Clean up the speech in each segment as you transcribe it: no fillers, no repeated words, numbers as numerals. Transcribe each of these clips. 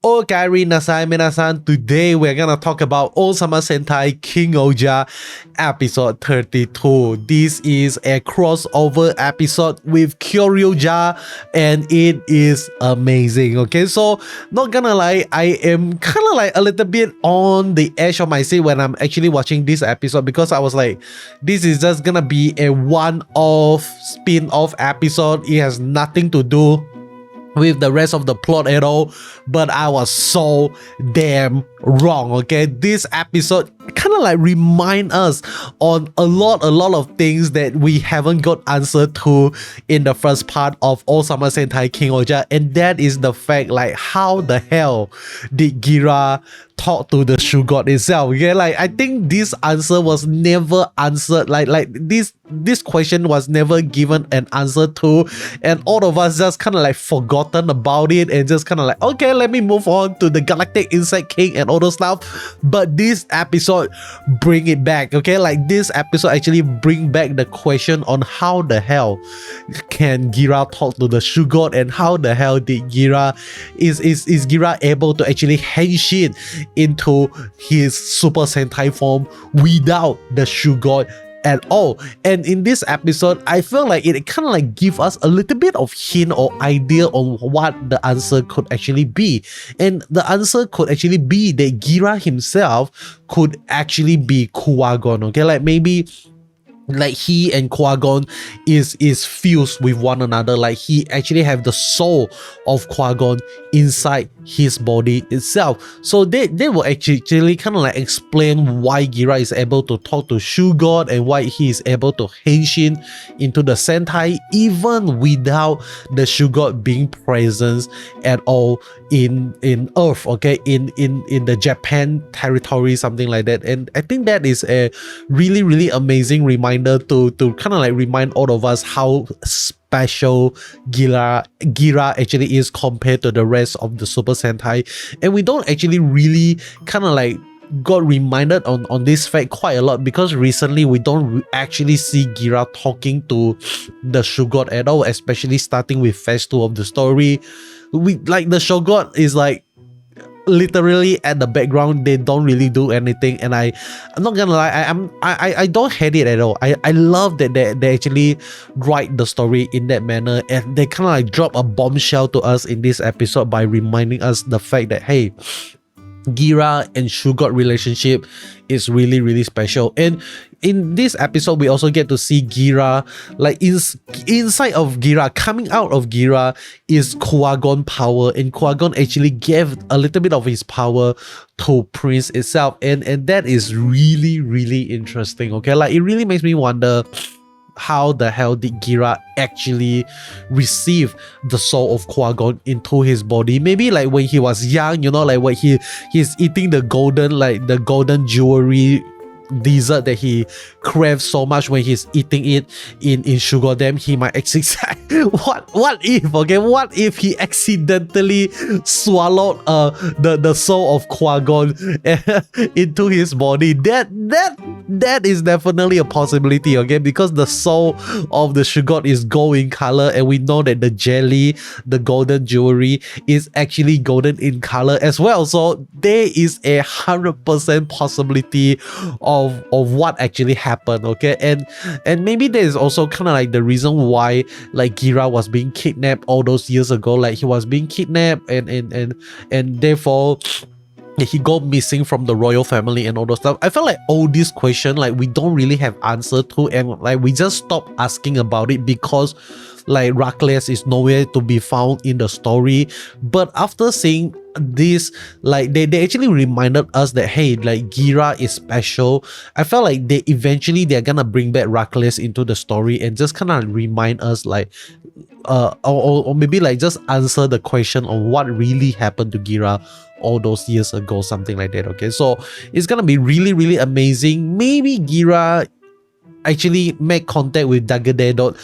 Nasai Minasan. Today we're gonna talk about Ohsama Sentai King-Ohger episode 32. This is a crossover episode with KuroIruka and it is amazing. Okay, so not gonna lie, I am kind of like a little bit on the edge of my seat when I'm actually watching this episode, because I was like, this is just gonna be a one-off spin-off episode. It has nothing to do with the rest of the plot at all, but I was so damn wrong. Okay, this episode kind of like remind us on a lot of things that we haven't got answer to in the first part of Ohsama Sentai King-Ohger, and that is the fact like how the hell did Gira talk to the Shoe God itself. Okay, like I think this answer was never answered, like this question was never given an answer to, and all of us just kind of like forgotten about it and just kind of like, okay, let me move on to the Galactic Insect King and all those stuff. But this episode bring it back. Okay, like this episode actually bring back the question on how the hell can Gira talk to the Shoe God, and how the hell did Gira is Gira able to actually henshin into his Super Sentai form without the Shoe God at all. And in this episode, I feel like it kind of like give us a little bit of hint or idea on what the answer could actually be. And the answer could actually be that Gira himself could actually be KuroIruka. Okay, like maybe like he and KuroIruka is fused with one another. Like he actually have the soul of KuroIruka inside his body itself. So they will actually kind of like explain why Gira is able to talk to Shoe God and why he is able to henshin into the Sentai even without the Shoe God being present at all in Earth, okay, in the Japan territory, something like that. And I think that is a really amazing reminder to kind of like remind all of us how special Gira actually is compared to the rest of the Super Sentai. And we don't actually really kind of like got reminded on this fact quite a lot, because recently we don't actually see Gira talking to the Shoe God at all, especially starting with phase 2 of the story. We like the Shoe God is like literally at the background. They don't really do anything, and I'm not gonna lie, I don't hate it at all. I love that they actually write the story in that manner, and they kind of like drop a bombshell to us in this episode by reminding us the fact that, hey, Gira and Shoe God relationship is really special. And in this episode, we also get to see Gira, like inside of Gira, coming out of Gira is KuroIruka power, and KuroIruka actually gave a little bit of his power to Prince itself, and that is really interesting. Okay, like it really makes me wonder how the hell did Gira actually receive the soul of KuroIruka into his body. Maybe like when he was young, you know, like when he's eating the golden jewelry dessert that he craves so much, when he's eating it in Sugar Dam, he might actually what if he accidentally swallowed the soul of KuroIruka into his body. That is definitely a possibility, okay, because the soul of the Sugar is gold in color, and we know that the jelly, the golden jewelry, is actually golden in color as well. So there is 100% possibility of what actually happened, okay. And maybe there is also kind of like the reason why like Gira was being kidnapped all those years ago. Like he was being kidnapped and therefore he got missing from the royal family and all those stuff. I felt like all these questions like we don't really have answer to, and like we just stop asking about it because like Rakles is nowhere to be found in the story. But after seeing this, like they actually reminded us that, hey, like Gira is special. I felt like they're gonna bring back Rakles into the story and just kind of remind us like or maybe like just answer the question on what really happened to Gira all those years ago, something like that. Okay, so it's gonna be really amazing. Maybe Gira actually make contact with Dagadedot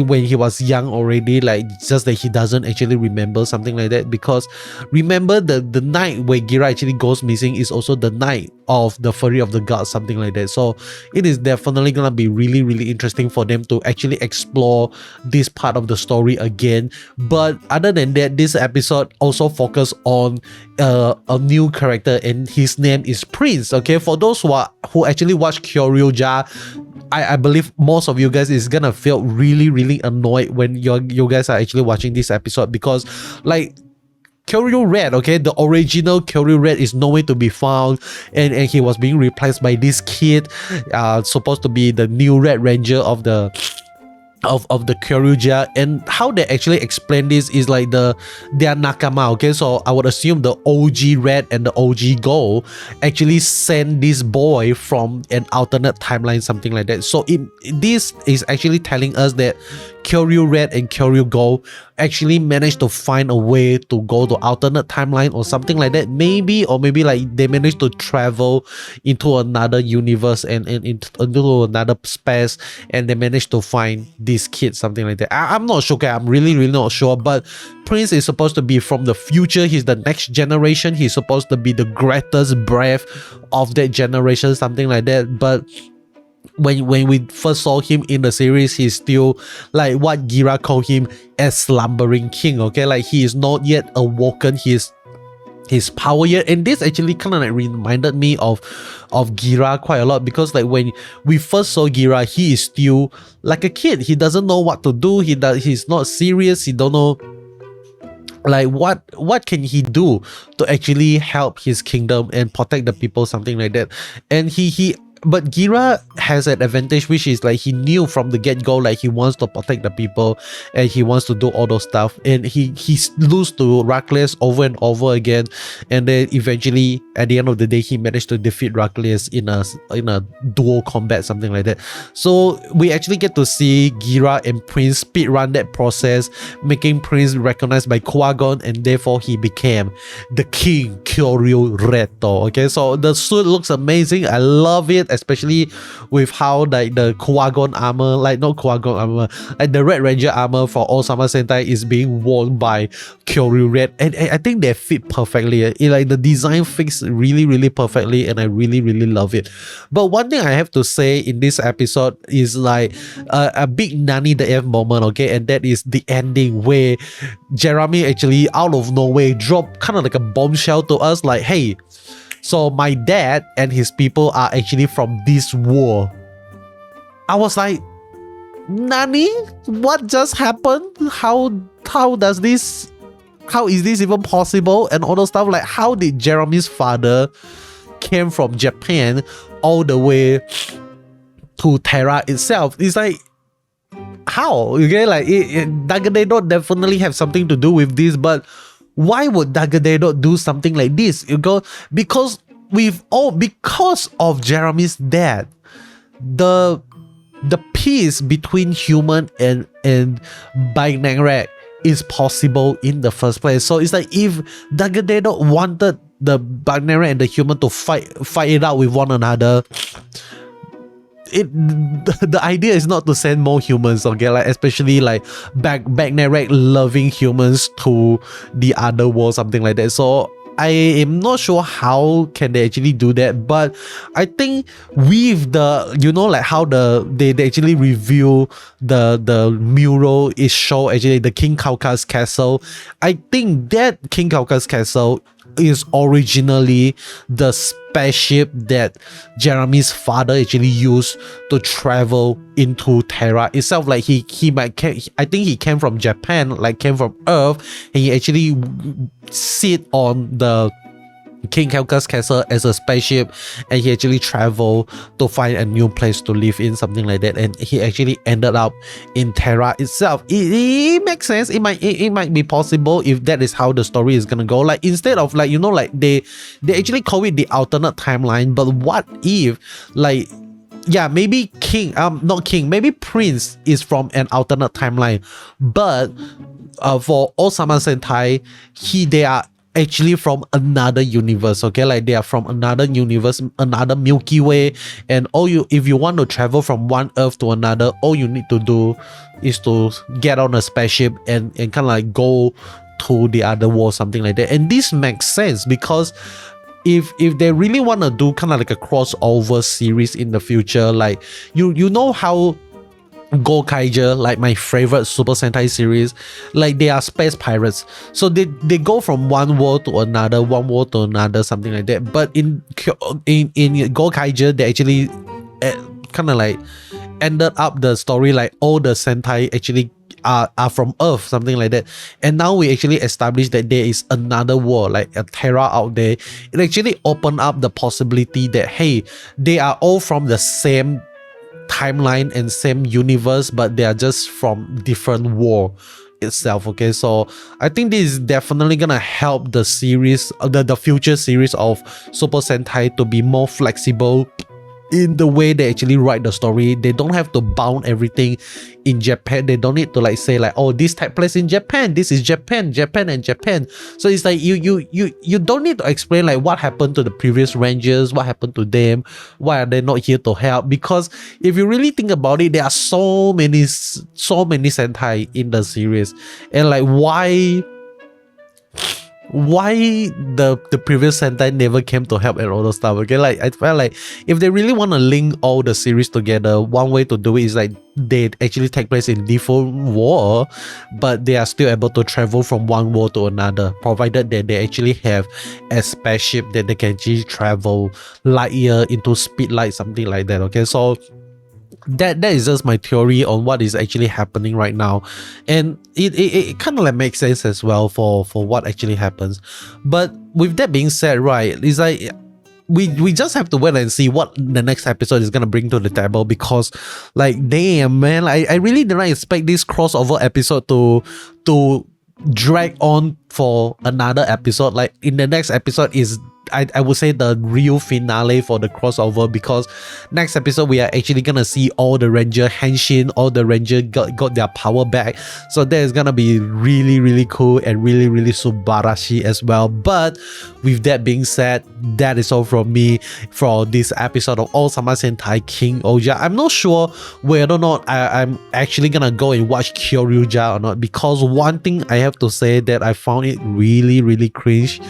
when he was young already, like just that he doesn't actually remember, something like that. Because remember the night where Gira actually goes missing is also the night of the Fury of the Gods, something like that. So it is definitely gonna be really, really interesting for them to actually explore this part of the story again. But other than that, this episode also focused on a new character, and his name is Prince. Okay, for those who actually watch KuroIruka, I believe most of you guys is gonna feel really, really annoyed when you guys are actually watching this episode, because like Kyoryu Red, okay, the original Kyoryu Red is nowhere to be found, and he was being replaced by this kid, supposed to be the new Red Ranger of the KuroIruka. And how they actually explain this is like they are nakama, okay? So I would assume the OG Red and the OG Gold actually sent this boy from an alternate timeline, something like that. So this is actually telling us that Kyoryu Red and Kyoryu Gold actually managed to find a way to go to alternate timeline or something like that, maybe, or maybe like they managed to travel into another universe and into another space, and they managed to find this kid, something like that. I'm not sure, okay? I'm really, really not sure. But Prince is supposed to be from the future. He's the next generation. He's supposed to be the greatest breath of that generation, something like that. But when we first saw him in the series, he's still like what Gira called him, as slumbering king, okay? Like he is not yet awoken his power yet. And this actually kind of like reminded me of Gira quite a lot, because like when we first saw Gira, he is still like a kid. He doesn't know what to do. He's not serious. He don't know like what can he do to actually help his kingdom and protect the people, something like that. And but Gira has an advantage, which is like he knew from the get-go like he wants to protect the people and he wants to do all those stuff, and he lose to Heracles over and over again, and then eventually at the end of the day he managed to defeat Heracles in a dual combat, something like that. So we actually get to see Gira and Prince speedrun that process, making Prince recognized by Qui-Gon, and therefore he became the King KuroIruka. Okay, so the suit looks amazing. I love it, especially with how like the Qui-Gon armor, like not Qui-Gon armor, like the Red Ranger armor for Ohsama Sentai is being worn by KuroIruka, and I think they fit perfectly. Like the design fits really, really perfectly, and I really, really love it. But one thing I have to say in this episode is like a big Nani the F moment, okay, and that is the ending where Jeremy actually out of nowhere dropped kind of like a bombshell to us, like, hey, so my dad and his people are actually from this war. I was like, Nani? What just happened? How is this even possible? And all those stuff. Like, how did Jeremy's father came from Japan all the way to Terra itself? It's like, how? Okay, like Dagadero definitely have something to do with this, but why would Dagadero do something like this? You go because of Jeremy's dad, the peace between human and Bugnarak is possible in the first place. So it's like if Dagadero wanted the Bugnarak and the human to fight it out with one another, the idea is not to send more humans, okay, like especially like Bugnarak loving humans to the other world, something like that. So I am not sure how can they actually do that, but I think with the, you know, like how they actually reveal the mural is show actually the King-Ohger's castle. I think that King-Ohger's castle is originally the spaceship that Jeremy's father actually used to travel into Terra itself. Like I think he came from Japan, like came from Earth, and he actually sit on the King-Ohger's castle as a spaceship, and he actually traveled to find a new place to live in, something like that, and he actually ended up in Terra itself. It makes sense. It might be possible if that is how the story is gonna go. Like instead of like, you know, like they actually call it the alternate timeline, but what if like, yeah, maybe maybe Prince is from an alternate timeline, but for Ohsama Sentai, they are actually from another universe, okay? Like they are from another universe, another Milky Way, and if you want to travel from one Earth to another, all you need to do is to get on a spaceship and kind of like go to the other world, something like that. And this makes sense because if they really want to do kind of like a crossover series in the future, like you know how KuroIruka, like my favorite Super Sentai series, like they are space pirates, so they go from one world to another, something like that. But in KuroIruka, they actually kind of like ended up the story like all the Sentai actually are from Earth, something like that. And now we actually established that there is another world, like a Terra out there. It actually opened up the possibility that, hey, they are all from the same timeline and same universe, but they are just from different world itself. Okay, so I think this is definitely gonna help the series, the future series of Super Sentai to be more flexible in the way they actually write the story. They don't have to bound everything in Japan. They don't need to like say like, oh, this takes place in Japan, this is Japan and Japan. So it's like you don't need to explain like what happened to the previous rangers, what happened to them, why are they not here to help. Because if you really think about it, there are so many Sentai in the series, and like why the previous Sentai never came to help and all those stuff. Okay, like I felt like if they really want to link all the series together, one way to do it is like they actually take place in different world, but they are still able to travel from one world to another, provided that they actually have a spaceship that they can actually travel light year into speed light, something like that. Okay, so that is just my theory on what is actually happening right now, and it kind of like makes sense as well for what actually happens. But with that being said, right, it's like we just have to wait and see what the next episode is gonna bring to the table, because like damn man, I really did not expect this crossover episode to drag on for another episode. Like in the next episode is I would say the real finale for the crossover, because next episode we are actually gonna see all the ranger henshin, all the ranger got their power back. So that is gonna be really cool and really subarashi as well. But with that being said, that is all from me for this episode of Ohsama Sentai King-Ohger. I'm not sure whether or not I'm actually gonna go and watch KuroIruka or not, because one thing I have to say that I found it really cringe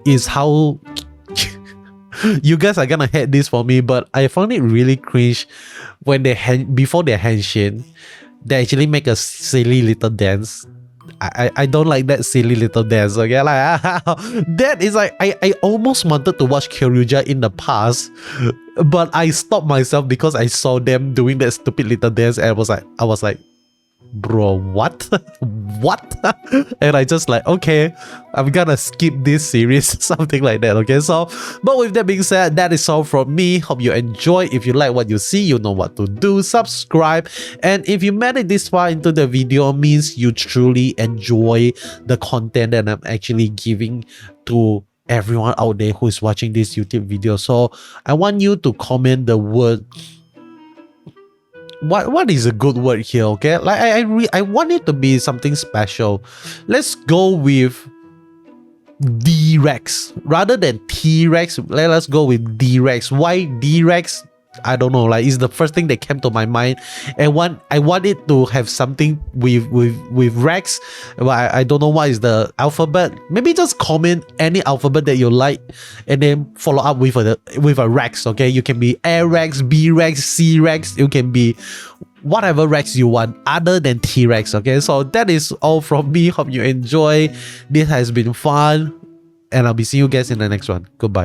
is how you guys are gonna hate this for me, but I found it really cringe when before their henshin, they actually make a silly little dance. I don't like that silly little dance. Okay, like that is like I almost wanted to watch KuroIruka in the past, but I stopped myself because I saw them doing that stupid little dance, and I was like, bro, what? And I just like, okay, I'm gonna skip this series, something like that. Okay, so but with that being said, that is all from me. Hope you enjoy. If you like what you see, you know what to do. Subscribe, and if you made it this far into the video, means you truly enjoy the content that I'm actually giving to everyone out there who is watching this YouTube video. So I want you to comment the word, what is a good word here. Okay, like I want it to be something special. Let's go with D-Rex rather than T-Rex. Let's go with D-Rex. Why D-Rex? I don't know, like it's the first thing that came to my mind, and I want it to have something with Rex, but I don't know what is the alphabet. Maybe just comment any alphabet that you like and then follow up with a Rex. Okay, you can be A Rex, B Rex, C Rex. You can be whatever Rex you want other than T-Rex. Okay, so that is all from me. Hope you enjoy. This has been fun, and I'll be seeing you guys in the next one. Goodbye.